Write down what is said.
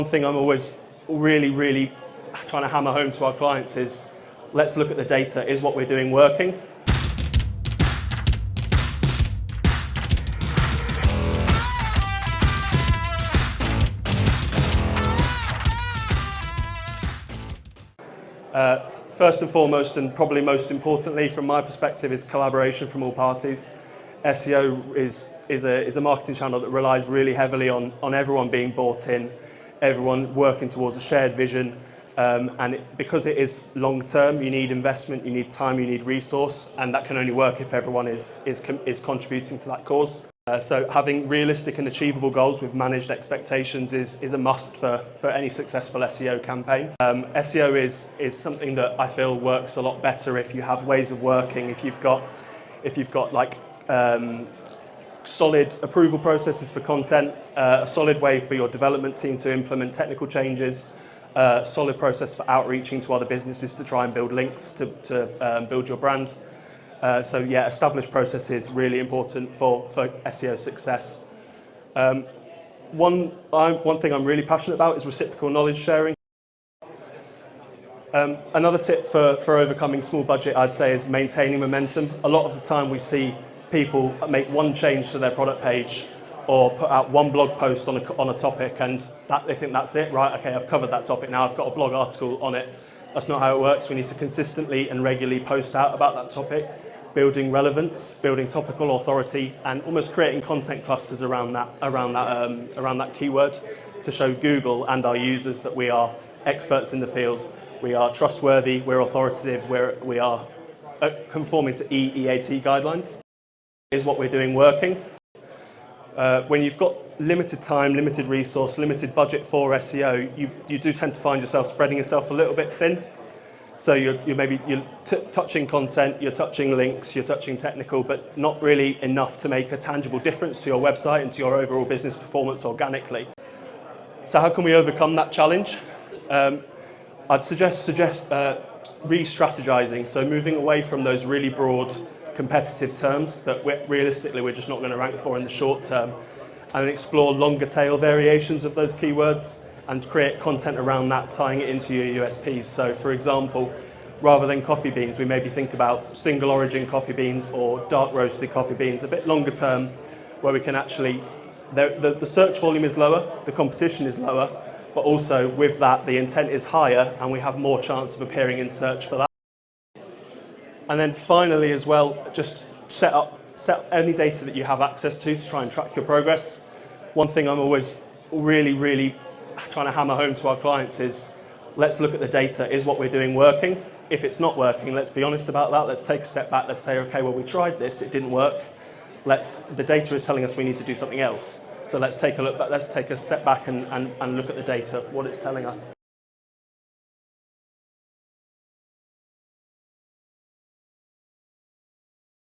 One thing I'm always really trying to hammer home to our clients is, let's look at the data. Is what we're doing working? First and foremost, and probably most importantly from my perspective, is collaboration from all parties. SEO is a marketing channel that relies really heavily on everyone being bought in, everyone working towards a shared vision, because it is long term, you need investment, you need time, you need resource, and that can only work if everyone is contributing to that cause. So having realistic and achievable goals with managed expectations is a must for any successful SEO campaign. SEO is something that I feel works a lot better if you have ways of working, if you've got like solid approval processes for content, a solid way for your development team to implement technical changes, solid process for outreaching to other businesses to try and build links to build your brand. So yeah, established process is really important for SEO success. One thing I'm really passionate about is reciprocal knowledge sharing. Another tip for overcoming small budget, I'd say, is maintaining momentum. A lot of the time we see people make one change to their product page or put out one blog post on a topic, and they think that's it, right? Okay, I've covered that topic now, I've got a blog article on it. That's not how it works. We need to consistently and regularly post out about that topic, building relevance, building topical authority, and almost creating content clusters around that keyword to show Google and our users that we are experts in the field, we are trustworthy, we're authoritative, we are conforming to EEAT guidelines. Is what we're doing working? When you've got limited time, limited resource, limited budget for SEO, you do tend to find yourself spreading yourself a little bit thin. So you're touching content, you're touching links, you're touching technical, but not really enough to make a tangible difference to your website and to your overall business performance organically. So how can we overcome that challenge? I'd suggest re-strategizing, so moving away from those really broad competitive terms that realistically we're just not going to rank for in the short term, and explore longer tail variations of those keywords and create content around that, tying it into your USPs. So for example, rather than coffee beans, we maybe think about single origin coffee beans or dark roasted coffee beans, a bit longer term, where we can actually, the search volume is lower, the competition is lower, but also with that the intent is higher and we have more chance of appearing in search for that. And then finally as well, just set up any data that you have access to try and track your progress. One thing I'm always really trying to hammer home to our clients is, let's look at the data. Is what we're doing working? If it's not working, let's be honest about that. Let's take a step back. Let's say, okay, well, we tried this, it didn't work. The data is telling us we need to do something else. So let's take a look, let's take a step back and look at the data, what it's telling us.